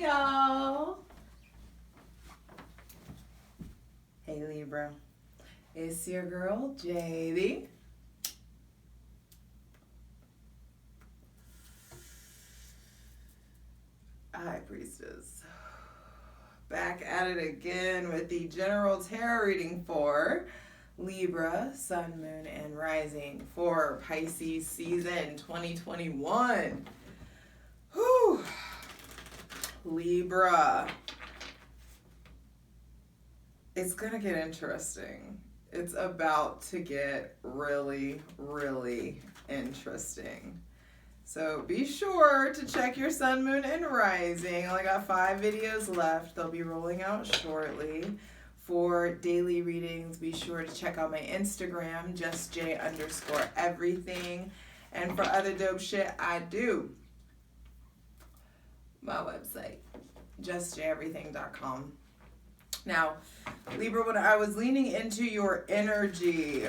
y'all. Hey Libra, it's your girl JV. High Priestess. Back at it again with the general tarot reading for Libra, Sun, Moon, and Rising for Pisces season 2021. Whew. Libra. It's gonna get interesting. It's about to get really, really interesting. So be sure to check your Sun, Moon, and Rising. I only got 5 videos left. They'll be rolling out shortly. For daily readings, be sure to check out my Instagram, justj_everything. And for other dope shit I do, my website, justjeverything.com. Now, Libra, when I was leaning into your energy,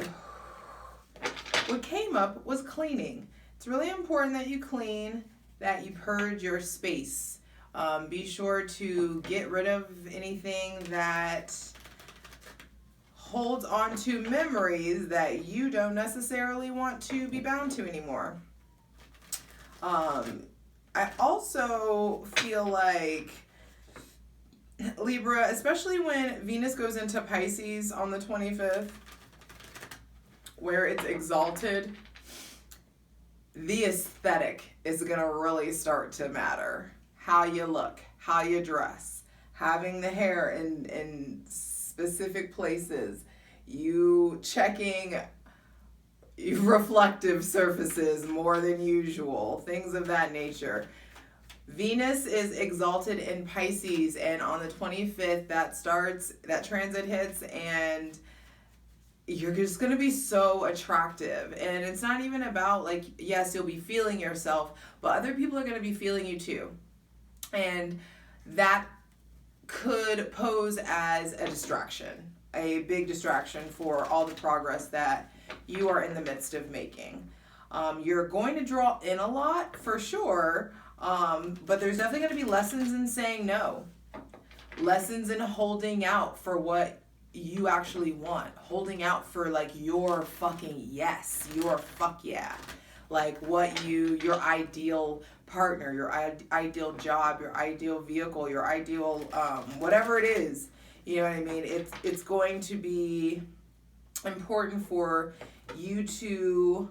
what came up was cleaning. It's really important that you clean, that you purge your space. Be sure to get rid of anything that holds on to memories that you don't necessarily want to be bound to anymore. I also feel like Libra, especially when Venus goes into Pisces on the 25th, where it's exalted, the aesthetic is going to really start to matter. How you look, how you dress, having the hair in specific places, you checking reflective surfaces more than usual, things of that nature. Venus is exalted in Pisces, and on the 25th that transit hits, and you're just going to be so attractive. And it's not even about, like, yes, you'll be feeling yourself, but other people are going to be feeling you too. And that could pose as a distraction, a big distraction for all the progress that you are in the midst of making. You're going to draw in a lot for sure, but there's definitely going to be lessons in saying no. Lessons in holding out for what you actually want. Holding out for, like, your fucking yes, your fuck yeah. Like your ideal partner, your ideal job, your ideal vehicle, your ideal whatever it is. You know what I mean? It's going to be important for you to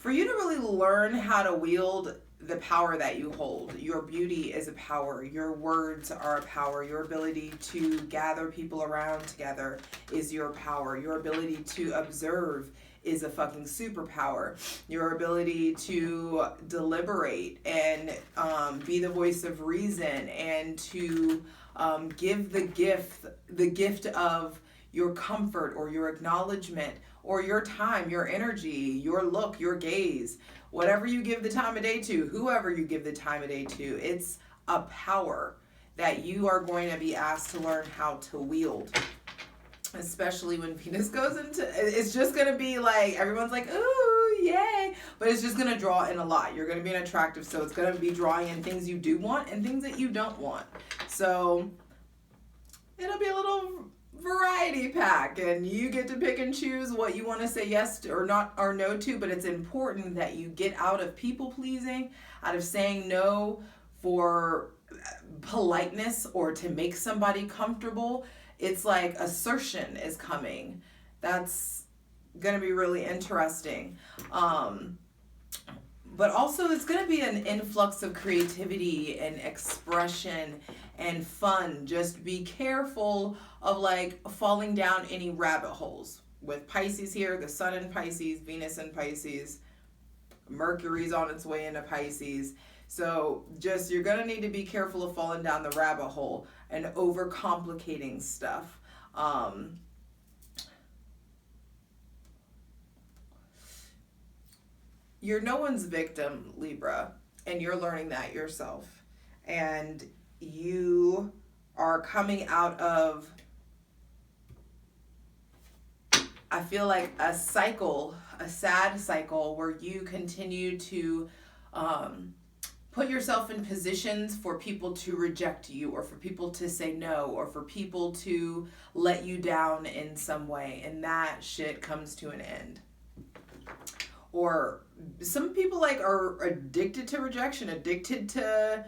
really learn how to wield the power that you hold. Your beauty is a power. Your words are a power. Your ability to gather people around together is your power. Your ability to observe is a fucking superpower. Your ability to deliberate and be the voice of reason and to give the gift of your comfort or your acknowledgement or your time, your energy, your look, your gaze, whatever you give the time of day to, whoever you give the time of day to, it's a power that you are going to be asked to learn how to wield. Especially when Venus goes into, it's just going to be like, everyone's like, ooh, yay. But it's just going to draw in a lot. You're going to be an attractive, so it's going to be drawing in things you do want and things that you don't want. So it'll be a little variety pack, and you get to pick and choose what you want to say yes to or not or no to. But it's important that you get out of people pleasing, out of saying no for politeness or to make somebody comfortable. It's like assertion is coming. That's gonna be really interesting. But also it's gonna be an influx of creativity and expression and fun. Just be careful of, like, falling down any rabbit holes. With Pisces here, the Sun in Pisces, Venus in Pisces, Mercury's on its way into Pisces. So just, you're going to need to be careful of falling down the rabbit hole and overcomplicating stuff. You're no one's victim, Libra, and you're learning that yourself. And you are coming out of, I feel like, a cycle, a sad cycle where you continue to put yourself in positions for people to reject you, or for people to say no, or for people to let you down in some way, and that shit comes to an end. Or some people like are addicted to rejection, addicted to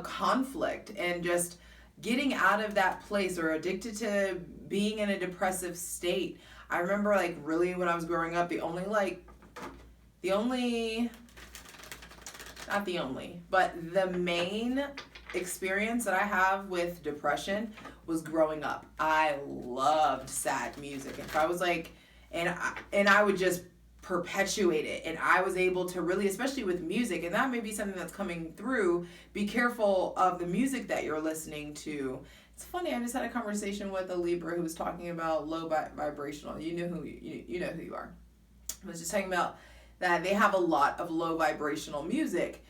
conflict, and just getting out of that place, or addicted to being in a depressive state. I remember like really when I was growing up, the main experience that I have with depression was growing up. I loved sad music. If I was like, and I would just perpetuate it, and I was able to really, especially with music, and that may be something that's coming through, be careful of the music that you're listening to. It's funny, I just had a conversation with a Libra who was talking about low vibrational. You know who you are. I was just talking about that they have a lot of low vibrational music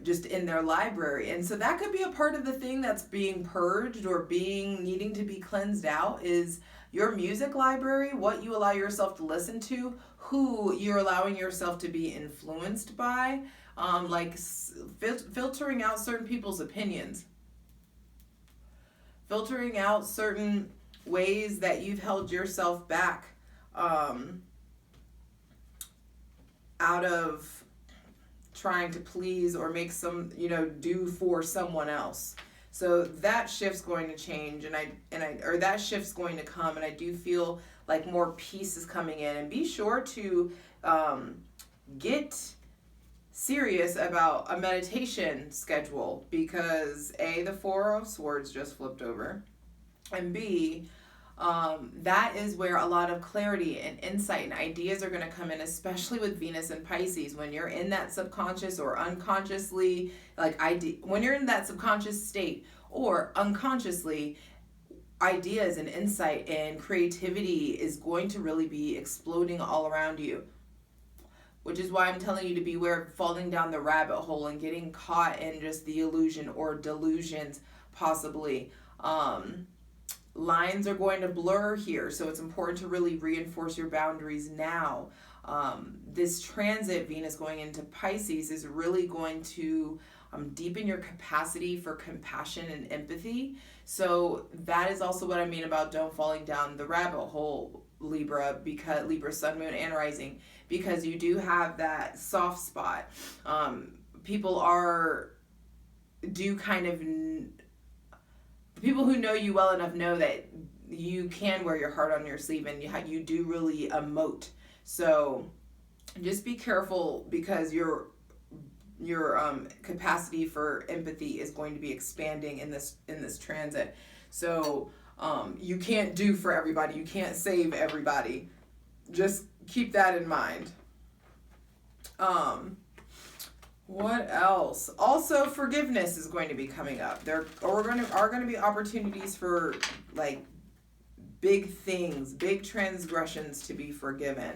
just in their library, and so that could be a part of the thing that's being purged or needing to be cleansed out, is your music library, what you allow yourself to listen to, who you're allowing yourself to be influenced by, filtering out certain people's opinions, filtering out certain ways that you've held yourself back out of trying to please or make do for someone else. So that shift's going to change, or that shift's going to come, and I do feel like more peace is coming in. And be sure to get serious about a meditation schedule, because A, the Four of Swords just flipped over, and B, that is where a lot of clarity and insight and ideas are going to come in, especially with Venus and Pisces. When you're in that subconscious or unconsciously, when you're in that subconscious state or unconsciously, ideas and insight and creativity is going to really be exploding all around you. Which is why I'm telling you to beware of falling down the rabbit hole and getting caught in just the illusion or delusions, possibly. Lines are going to blur here, so it's important to really reinforce your boundaries now. This transit, Venus going into Pisces, is really going to deepen your capacity for compassion and empathy. So that is also what I mean about don't falling down the rabbit hole, Libra, because Libra Sun, Moon, and Rising, because you do have that soft spot. People who know you well enough know that you can wear your heart on your sleeve, and you do really emote. So just be careful, because your capacity for empathy is going to be expanding in this transit. So you can't do for everybody. You can't save everybody. Just keep that in mind. What else? Also, forgiveness is going to be coming up. There are going to be opportunities for like big things, big transgressions to be forgiven.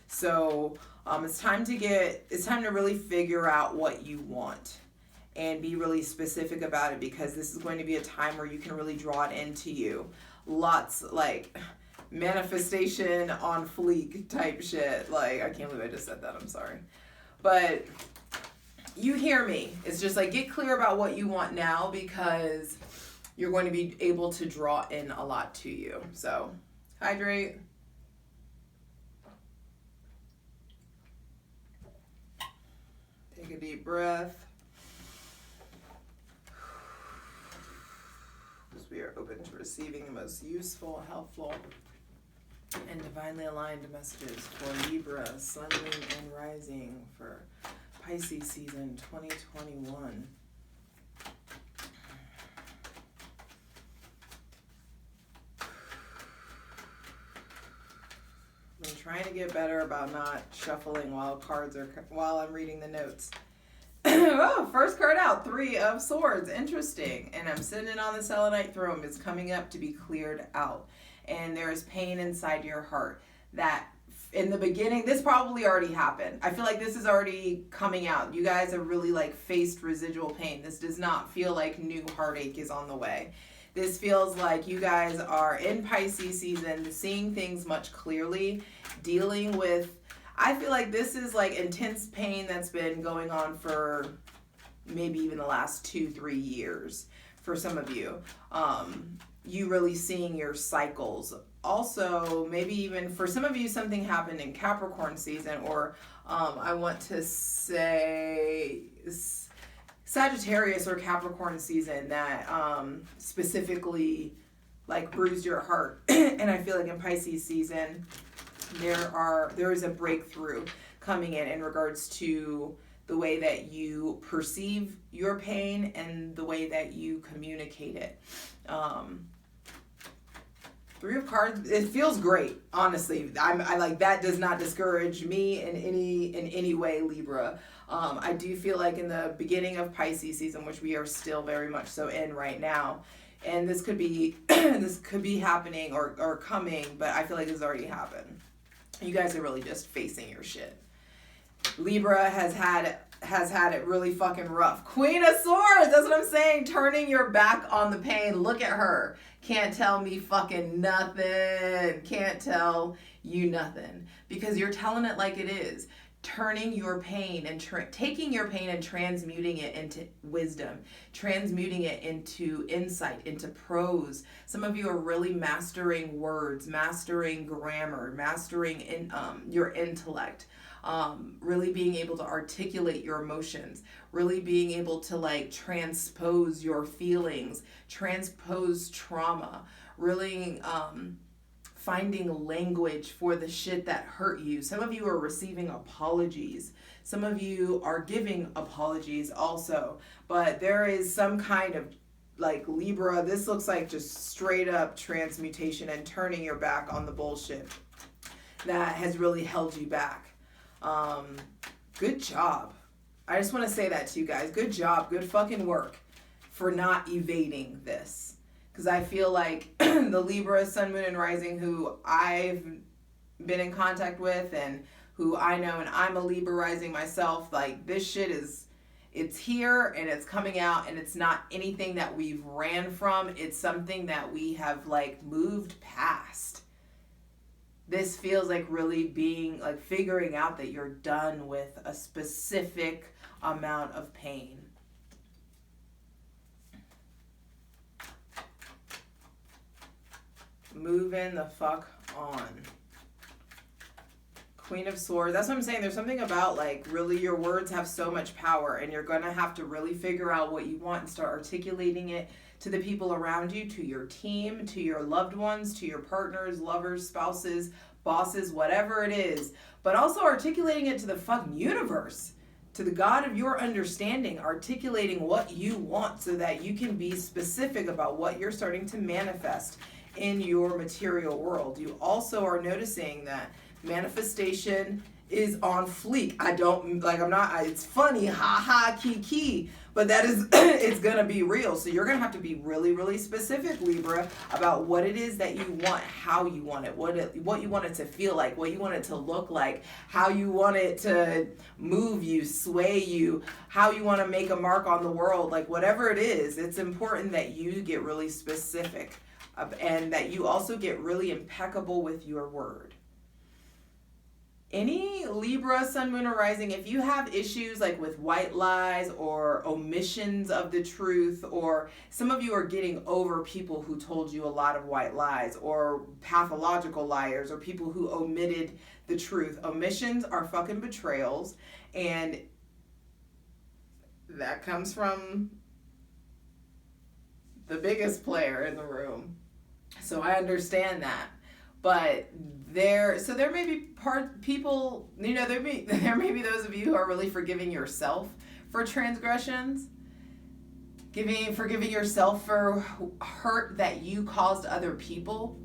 So it's time to really figure out what you want and be really specific about it, because this is going to be a time where you can really draw it into you. Lots like manifestation on fleek type shit. Like, I can't believe I just said that. I'm sorry. But you hear me. It's just like, get clear about what you want now, because you're going to be able to draw in a lot to you. So hydrate. Take a deep breath. Because we are open to receiving the most useful, helpful, and divinely aligned messages for Libra, Sun, Moon, and Rising for Pisces season 2021. I'm trying to get better about not shuffling while I'm reading the notes. Oh, first card out, Three of Swords. Interesting. And I'm sitting on the selenite throne. It's coming up to be cleared out. And there is pain inside your heart that in the beginning, this probably already happened. I feel like this is already coming out. You guys have really faced residual pain. This does not feel like new heartache is on the way. This feels like you guys are in Pisces season, seeing things much clearly, dealing with, I feel like this is like intense pain that's been going on for maybe even the last 2-3 years for some of you. You really seeing your cycles. Also, maybe even for some of you, something happened in Capricorn season, or I want to say Sagittarius or Capricorn season that specifically like bruised your heart. And I feel like in Pisces season, there is a breakthrough coming in regards to the way that you perceive your pain and the way that you communicate it. 3 of cards, it feels great, honestly. I like that. Does not discourage me in any way, Libra. I do feel like in the beginning of Pisces season, which we are still very much so in right now, and this could be this could be happening or coming, but I feel like it's already happened. You guys are really just facing your shit. Libra has had it really fucking rough. Queen of Swords, that's what I'm saying. Turning your back on the pain. Look at her. Can't tell me fucking nothing. Can't tell you nothing. Because you're telling it like it is. Turning your pain and taking your pain and transmuting it into wisdom, transmuting it into insight, into prose. Some of you are really mastering words, mastering grammar, mastering your intellect, really being able to articulate your emotions, really being able to like transpose your feelings, transpose trauma, really finding language for the shit that hurt you. Some of you are receiving apologies. Some of you are giving apologies also. But there is some kind of, like Libra, this looks like just straight up transmutation and turning your back on the bullshit that has really held you back. Good job. I just want to say that to you guys. Good job. Good fucking work for not evading this. Because I feel like the Libra, Sun, Moon, and Rising who I've been in contact with and who I know, and I'm a Libra Rising myself, like this shit it's here and it's coming out, and it's not anything that we've ran from. It's something that we have like moved past. This feels like really being like figuring out that you're done with a specific amount of pain. Moving the fuck on. Queen of Swords. That's what I'm saying. There's something about like really your words have so much power, and you're going to have to really figure out what you want and start articulating it to the people around you, to your team, to your loved ones, to your partners, lovers, spouses, bosses, whatever it is. But also articulating it to the fucking universe, to the God of your understanding, articulating what you want so that you can be specific about what you're starting to manifest in your material world. You also are noticing that manifestation is on fleek. It's funny, ha, kiki, but that is, it's gonna be real. So you're gonna have to be really, really specific, Libra, about what it is that you want, how you want it, what you want it to feel like, what you want it to look like, how you want it to move you, sway you, how you want to make a mark on the world, like whatever it is. It's important that you get really specific and that you also get really impeccable with your word. Any Libra, Sun, Moon, or Rising, if you have issues like with white lies or omissions of the truth, or some of you are getting over people who told you a lot of white lies, or pathological liars, or people who omitted the truth. Omissions are fucking betrayals, and that comes from the biggest player in the room. So I understand that. But there may be people, there may be those of you who are really forgiving yourself for transgressions, forgiving yourself for hurt that you caused other people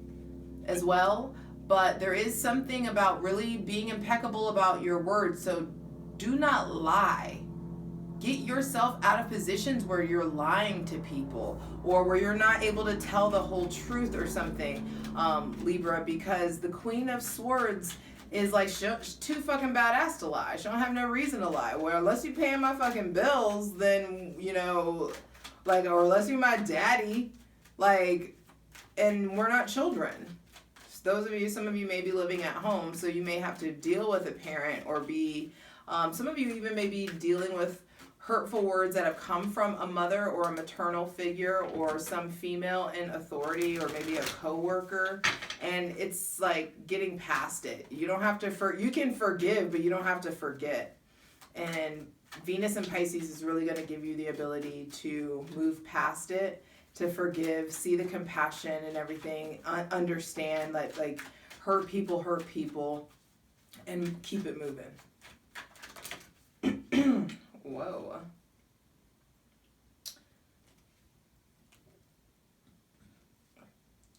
as well. But there is something about really being impeccable about your words. So do not lie. Get yourself out of positions where you're lying to people or where you're not able to tell the whole truth or something, Libra, because the Queen of Swords is like she's too fucking badass to lie. She don't have no reason to lie. Well, unless you paying my fucking bills, then, or unless you're my daddy, and we're not children. those of you, some of you may be living at home, so you may have to deal with a parent or be, some of you even may be dealing with hurtful words that have come from a mother or a maternal figure or some female in authority or maybe a coworker, and it's like getting past it. You don't have to, you can forgive, but you don't have to forget. And Venus in Pisces is really going to give you the ability to move past it, to forgive, see the compassion and everything, understand that like hurt people, and keep it moving. Whoa.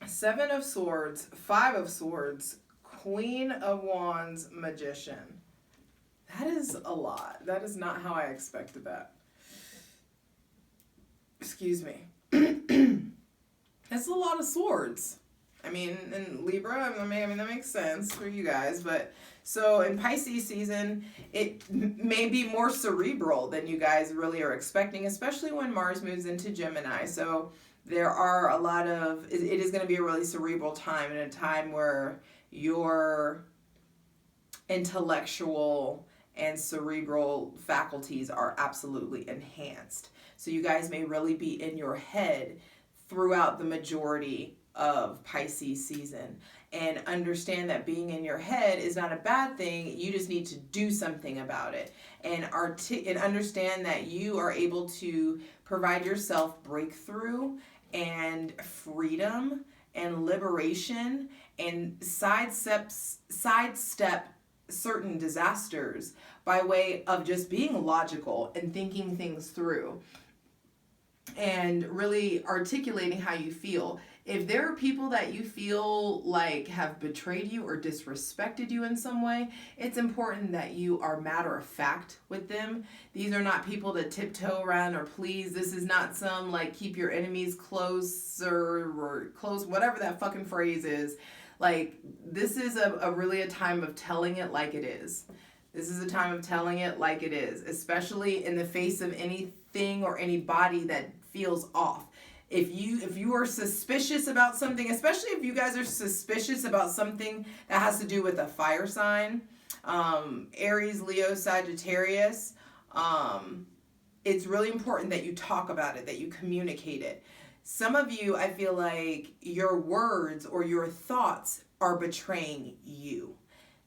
Seven of Swords, Five of Swords, Queen of Wands, Magician. That is a lot. That is not how I expected that. Excuse me. That's a lot of swords. I mean, in Libra, I mean, that makes sense for you guys, but so in Pisces season, it may be more cerebral than you guys really are expecting, especially when Mars moves into Gemini. So there are a lot of, it is going to be a really cerebral time, and a time where your intellectual and cerebral faculties are absolutely enhanced. So you guys may really be in your head throughout the majority of Pisces season, and understand that being in your head is not a bad thing. You just need to do something about it, and understand that you are able to provide yourself breakthrough and freedom and liberation and sidestep certain disasters by way of just being logical and thinking things through and really articulating how you feel. If there are people that you feel like have betrayed you or disrespected you in some way, it's important that you are matter of fact with them. These are not people to tiptoe around or please. This is not some like keep your enemies closer or close, whatever that fucking phrase is. Like, this is really a time of telling it like it is. This is a time of telling it like it is, especially in the face of anything or anybody that feels off. If you are suspicious about something, especially if you guys are suspicious about something that has to do with a fire sign, Aries, Leo, Sagittarius, it's really important that you talk about it, that you communicate it. Some of you, I feel like your words or your thoughts are betraying you.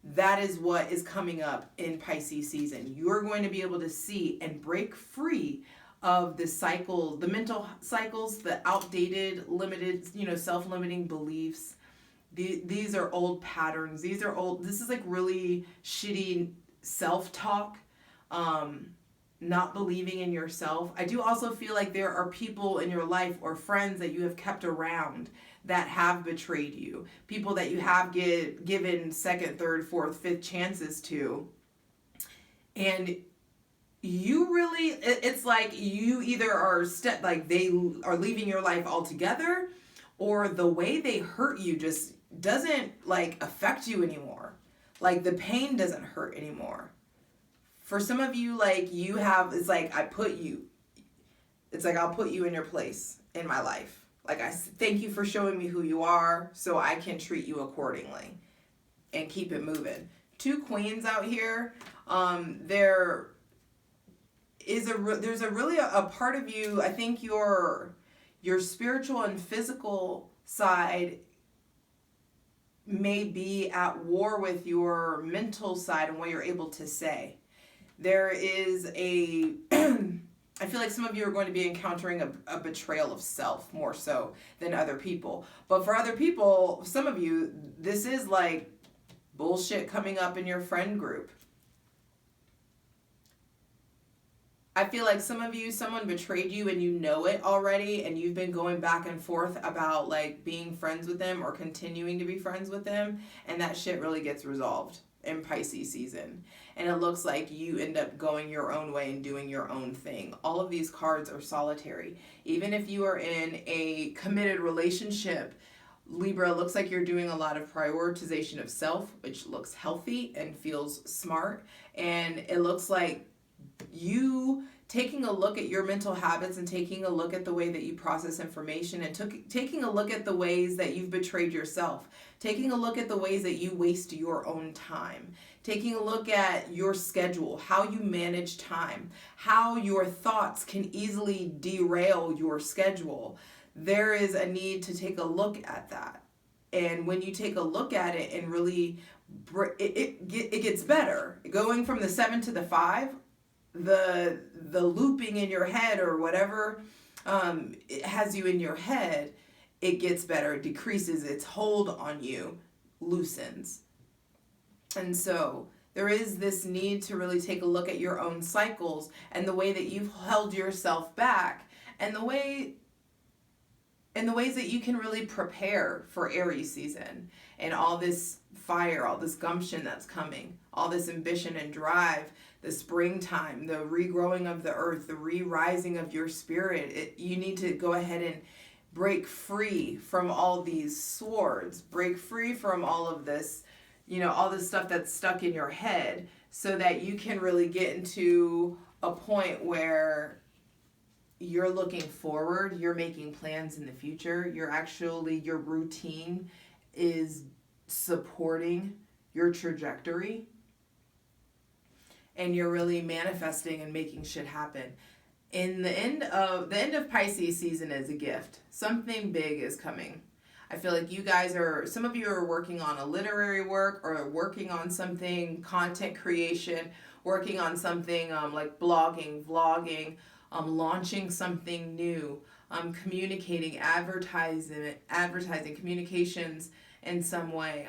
That is what is coming up in Pisces season. You're going to be able to see and break free of the cycle, the mental cycles, the outdated, limited, self-limiting beliefs. These are old patterns. This is like really shitty self-talk, not believing in yourself. I do also feel like there are people in your life or friends that you have kept around that have betrayed you. People that you have given second, third, fourth, fifth chances to. And you really, it's like you either are they are leaving your life altogether, or the way they hurt you just doesn't like affect you anymore. Like the pain doesn't hurt anymore. For some of you, like you have, it's like I'll put you in your place in my life. Like I thank you for showing me who you are so I can treat you accordingly and keep it moving. Two queens out here. There's really a part of you, I think your spiritual and physical side may be at war with your mental side and what you're able to say. There is I feel like some of you are going to be encountering a betrayal of self more so than other people. But for other people, some of you, this is like bullshit coming up in your friend group. I feel like some of you, someone betrayed you and you know it already, and you've been going back and forth about like being friends with them or continuing to be friends with them, and that shit really gets resolved in Pisces season. And it looks like you end up going your own way and doing your own thing. All of these cards are solitary. Even if you are in a committed relationship, Libra, looks like you're doing a lot of prioritization of self, which looks healthy and feels smart. And it looks like you taking a look at your mental habits and taking a look at the way that you process information and taking a look at the ways that you've betrayed yourself, taking a look at the ways that you waste your own time, taking a look at your schedule, how you manage time, how your thoughts can easily derail your schedule. There is a need to take a look at that. And when you take a look at it and really, it gets better. Going from the 7 to the 5, the looping in your head or whatever it has you in your head, it gets better, it decreases, its hold on you loosens. And so there is this need to really take a look at your own cycles and the way that you've held yourself back, and the ways that you can really prepare for Aries season and all this fire, all this gumption that's coming, all this ambition and drive, the springtime, the regrowing of the earth, the re-rising of your spirit. You need to go ahead and break free from all these swords, break free from all of this, all this stuff that's stuck in your head, so that you can really get into a point where you're looking forward, you're making plans in the future, your routine is supporting your trajectory, and you're really manifesting and making shit happen. In the end of Pisces season is a gift. Something big is coming. I feel like some of you are working on a literary work, or working on something, content creation, working on something like blogging, vlogging, launching something new, communicating, advertising, communications in some way,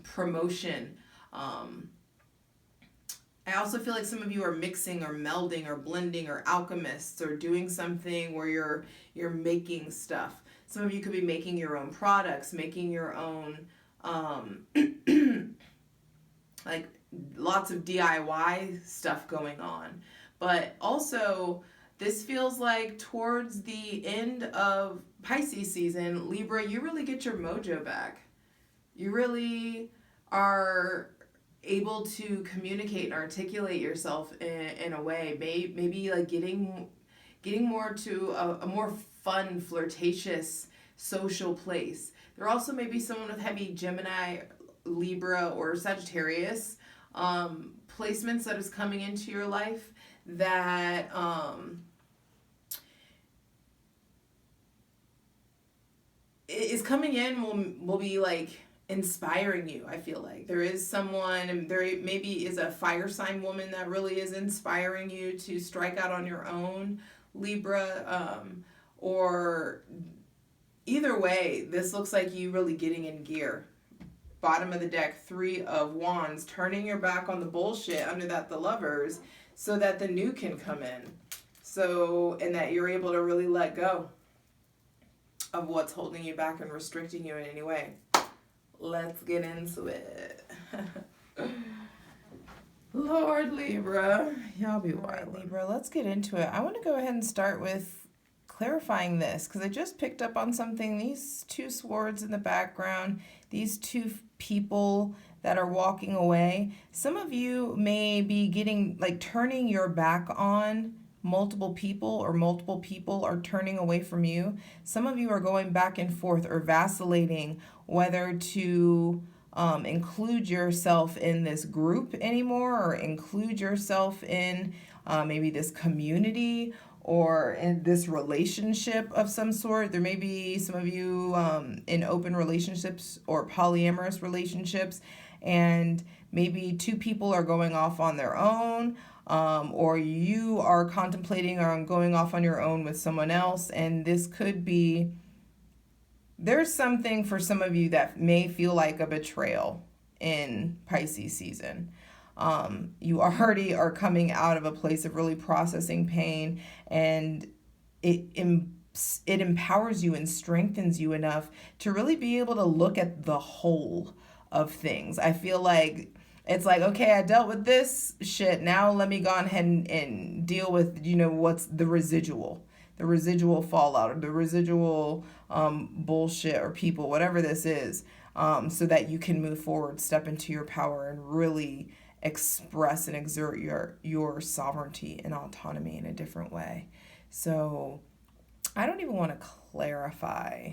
promotion. I also feel like some of you are mixing or melding or blending or alchemists, or doing something where you're making stuff. Some of you could be making your own products, making your own like lots of DIY stuff going on. But also, this feels like towards the end of Pisces season, Libra, you really get your mojo back. You really are able to communicate and articulate yourself in a way, maybe like getting more to a more fun, flirtatious, social place. There also may be someone with heavy Gemini, Libra, or Sagittarius placements that is coming into your life that is coming in, will be like inspiring you. I feel like there is someone, and there maybe is a fire sign woman that really is inspiring you to strike out on your own, Libra, or either way, this looks like you really getting in gear. Bottom of the deck, 3 of Wands, turning your back on the bullshit, under that the Lovers, so that the new can come in. So, and that you're able to really let go of what's holding you back and restricting you in any way. Let's get into it. Lord Libra, y'all be wild. Libra, let's get into it. I want to go ahead and start with clarifying this, because I just picked up on something. These 2 swords in the background, these 2 people that are walking away. Some of you may be turning your back on multiple people, or multiple people are turning away from you. Some of you are going back and forth or vacillating whether to include yourself in this group anymore, or include yourself in maybe this community, or in this relationship of some sort. There may be some of you in open relationships or polyamorous relationships, and maybe 2 people are going off on their own, or you are contemplating on going off on your own with someone else. And this could be, there's something for some of you that may feel like a betrayal in Pisces season. You already are coming out of a place of really processing pain, and it empowers you and strengthens you enough to really be able to look at the whole of things. I feel like it's like, okay, I dealt with this shit, now let me go ahead and deal with, what's the residual fallout, or the residual bullshit or people, whatever this is, so that you can move forward, step into your power, and really express and exert your sovereignty and autonomy in a different way. So I don't even want to clarify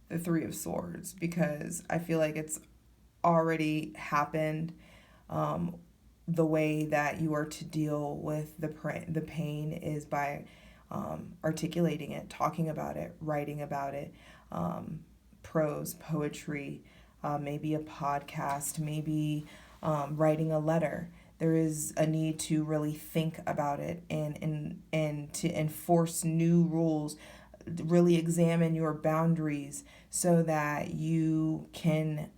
the Three of Swords because I feel like it's already happened. The way that you are to deal with the pain is by articulating it, talking about it, writing about it, prose, poetry, maybe a podcast, maybe writing a letter. There is a need to really think about it and to enforce new rules, really examine your boundaries so that you can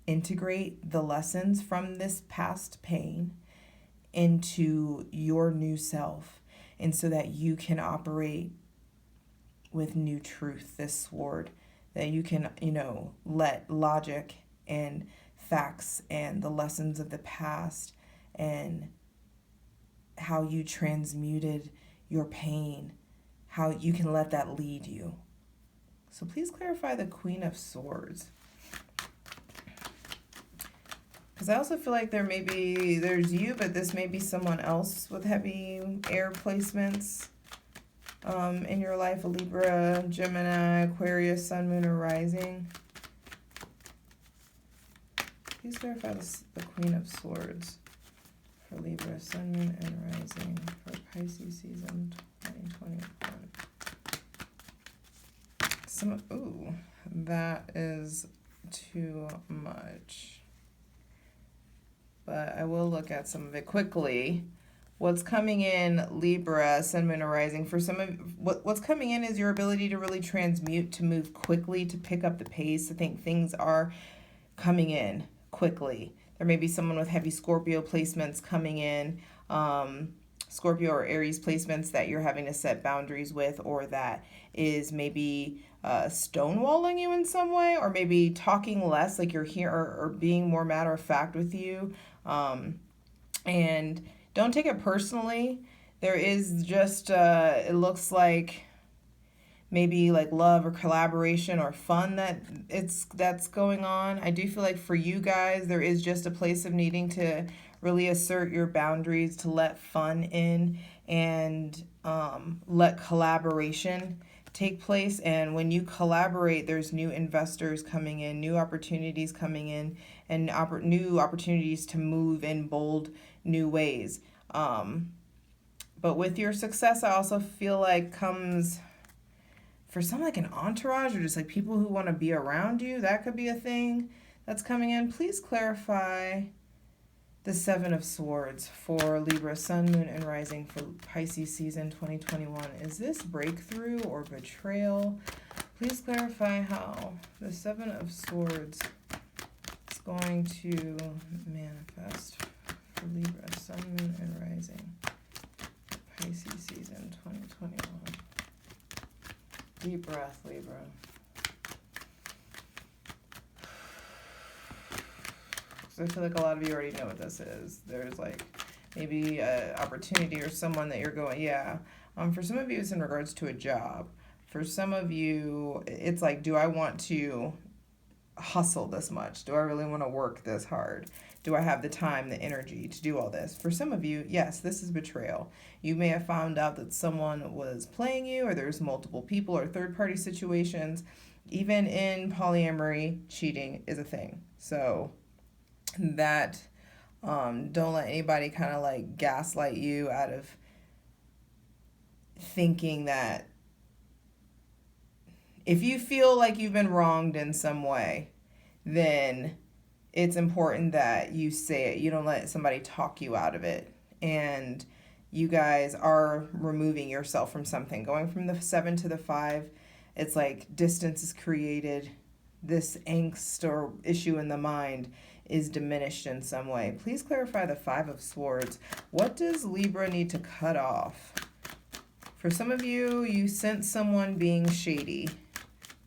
integrate the lessons from this past pain into your new self, and so that you can operate with new truth, this sword, that you can, let logic and facts and the lessons of the past and how you transmuted your pain, how you can let that lead you. So please clarify the Queen of Swords. Because I also feel like there's you, but this may be someone else with heavy air placements in your life, a Libra, Gemini, Aquarius, Sun, Moon, or Rising. Please clarify the Queen of Swords for Libra, Sun, Moon, and Rising for Pisces season 2021. That is too much. But I will look at some of it quickly. What's coming in, Libra, Sun, Moon, or Rising, for some of what's coming in is your ability to really transmute, to move quickly, to pick up the pace. I think things are coming in quickly. There may be someone with heavy Scorpio placements coming in, Scorpio or Aries placements that you're having to set boundaries with, or that is maybe stonewalling you in some way, or maybe talking less, like you're here, or being more matter of fact with you. And don't take it personally. There is just, it looks like maybe like love or collaboration or fun that's going on. I do feel like for you guys, there is just a place of needing to really assert your boundaries, to let fun in, and let collaboration take place. And when you collaborate, there's new investors coming in, new opportunities coming in, and new opportunities to move in bold new ways. But with your success, I also feel like comes, for some, like an entourage, or just like people who want to be around you. That could be a thing that's coming in. Please clarify the Seven of Swords for Libra, Sun, Moon, and Rising for Pisces season 2021. Is this breakthrough or betrayal? Please clarify how the Seven of Swords is going to manifest for Libra, Sun, Moon, and Rising for Pisces season 2021. Deep breath, Libra. So I feel like a lot of you already know what this is. There's like maybe an opportunity or someone that you're going, yeah. For some of you, it's in regards to a job. For some of you, it's like, do I want to hustle this much? Do I really want to work this hard? Do I have the time, the energy to do all this? For some of you, yes, this is betrayal. You may have found out that someone was playing you, or there's multiple people or third-party situations. Even in polyamory, cheating is a thing. So that don't let anybody kind of like gaslight you out of thinking that if you feel like you've been wronged in some way, then it's important that you say it. You don't let somebody talk you out of it. And you guys are removing yourself from something. Going from the 7 to the 5, it's like distance is created. This angst or issue in the mind is diminished in some way. Please clarify the 5 of Swords. What does Libra need to cut off? For some of you, you sense someone being shady.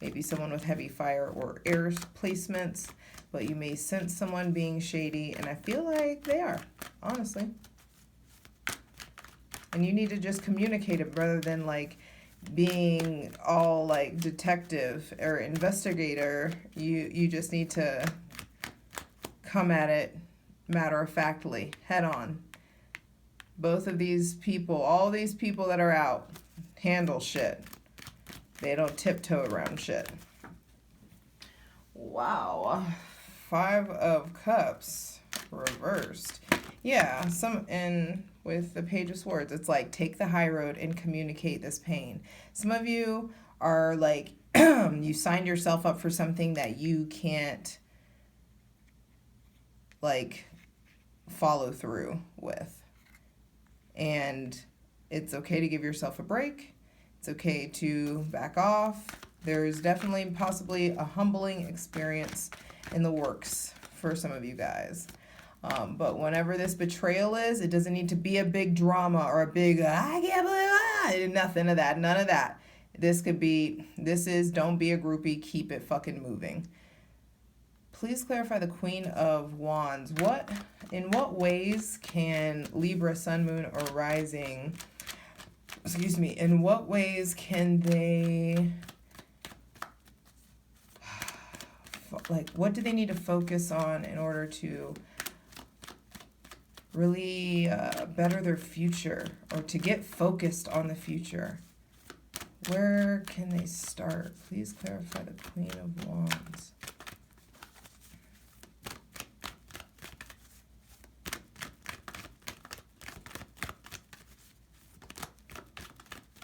Maybe someone with heavy fire or air placements, but you may sense someone being shady, and I feel like they are, honestly. And you need to just communicate it rather than like being all like detective or investigator. You just need to come at it matter-of-factly, head-on. Both of these people, all these people that are out, handle shit. They don't tiptoe around shit. Wow. 5 of Cups reversed. Yeah, and with the Page of Swords, it's like take the high road and communicate this pain. Some of you are like, you signed yourself up for something that you can't like follow through with. And it's okay to give yourself a break. It's okay to back off. There's definitely possibly a humbling experience in the works for some of you guys. But whenever this betrayal is, it doesn't need to be a big drama or a big, I can't believe nothing of that, none of that. This is don't be a groupie, keep it fucking moving. Please clarify the Queen of Wands. In what ways can Libra, Sun, Moon, or Rising, in what ways can they, like, what do they need to focus on in order to really better their future or to get focused on the future? Where can they start? Please clarify the Queen of Wands.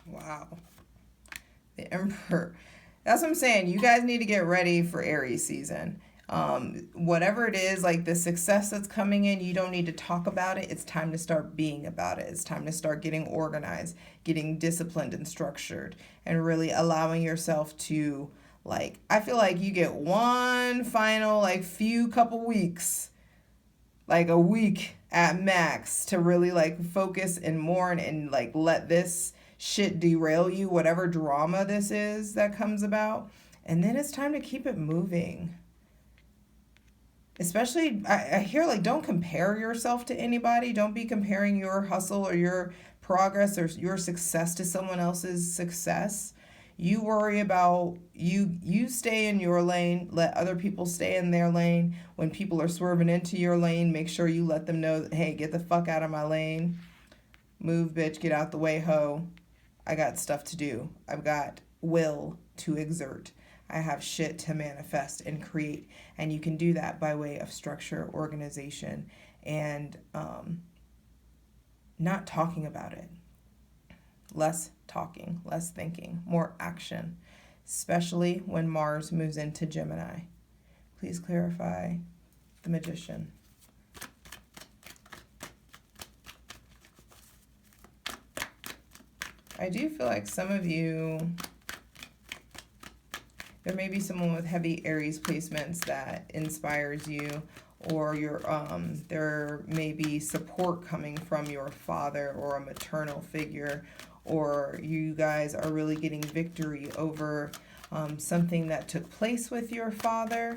Wow. The Emperor. That's what I'm saying. You guys need to get ready for Aries season. Whatever it is, like the success that's coming in, you don't need to talk about it. It's time to start being about it. It's time to start getting organized, getting disciplined and structured, and really allowing yourself to, like, I feel like you get one final, like, couple weeks, like a week at max, to really, like, focus and mourn and, like, let this shit derail you, whatever drama this is that comes about. And then it's time to keep it moving. Especially, I hear, like, don't compare yourself to anybody. Don't be comparing your hustle or your progress or your success to someone else's success. You worry about, you stay in your lane, let other people stay in their lane. When people are swerving into your lane, make sure you let them know, hey, get the fuck out of my lane. Move, bitch, get out the way, ho. I got stuff to do. I've got will to exert. I have shit to manifest and create. And you can do that by way of structure, organization, and not talking about it. Less talking, less thinking, more action, especially when Mars moves into Gemini. Please clarify the Magician. I do feel like some of you, there may be someone with heavy Aries placements that inspires you, or there may be support coming from your father or a maternal figure, or you guys are really getting victory over something that took place with your father,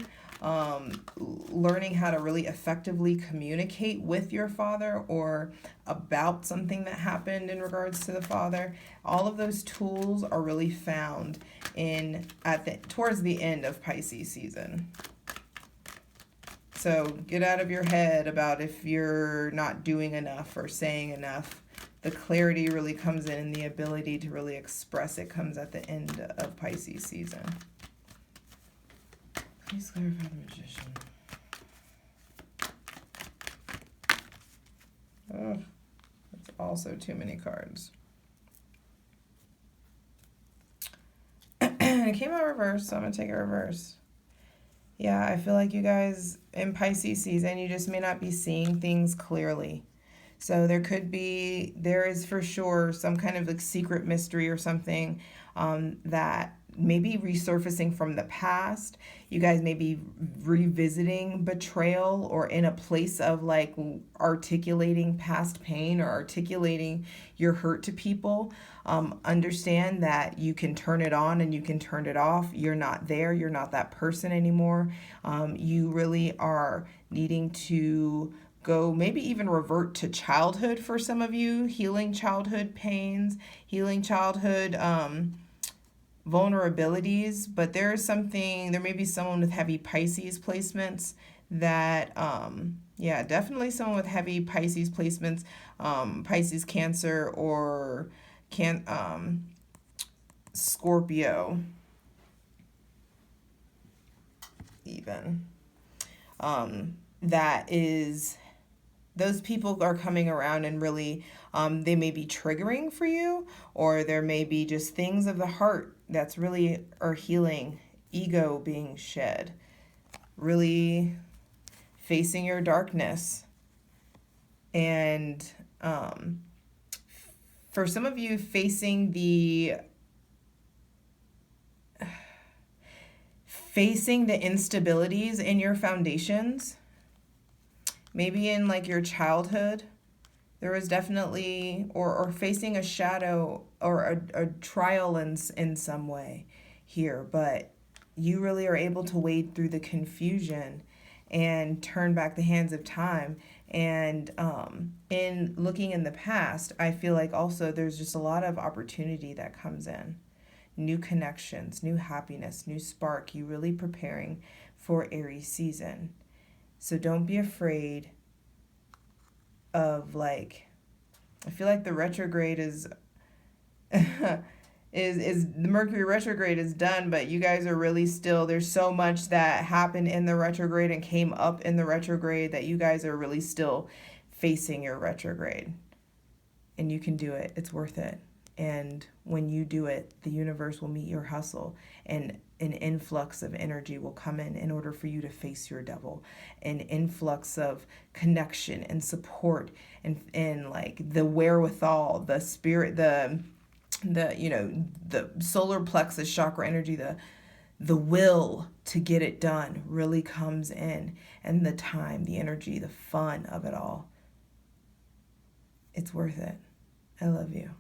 learning how to really effectively communicate with your father or about something that happened in regards to the father. All of those tools are really found towards the end of Pisces season. So get out of your head about if you're not doing enough or saying enough. The clarity really comes in, and the ability to really express it comes at the end of Pisces season. Please clarify the Magician. Oh, that's also too many cards. It came out reverse, so I'm going to take it reverse. Yeah, I feel like you guys in Pisces season, you just may not be seeing things clearly. So there is for sure some kind of like secret mystery or something that may be resurfacing from the past. You guys may be revisiting betrayal, or in a place of like articulating past pain or articulating your hurt to people. Understand that you can turn it on and you can turn it off. You're not there. You're not that person anymore. You really are needing to go, maybe even revert to childhood for some of you, healing childhood pains, healing childhood vulnerabilities. But there may be someone with heavy Pisces placements that, yeah, definitely someone with heavy Pisces placements, Pisces, Cancer, or Scorpio, even. That is, those people are coming around and really, they may be triggering for you, or there may be just things of the heart that's really are healing, ego being shed, really facing your darkness. And for some of you, facing the instabilities in your foundations, maybe in like your childhood, there was definitely, or facing a shadow or a trial in some way here, but you really are able to wade through the confusion and turn back the hands of time. And in looking in the past, I feel like also there's just a lot of opportunity that comes in. New connections, new happiness, new spark. You really preparing for Aries season. So don't be afraid of, like, I feel like the retrograde is is the Mercury retrograde is done, but you guys are really still, there's so much that happened in the retrograde and came up in the retrograde that you guys are really still facing your retrograde. And you can do it. It's worth it. And when you do it, the universe will meet your hustle, and an influx of energy will come in order for you to face your devil. An influx of connection and support and like the wherewithal, the spirit, the the solar plexus chakra energy, the will to get it done really comes in, and the time, the energy, the fun of it all. It's worth it. I love you.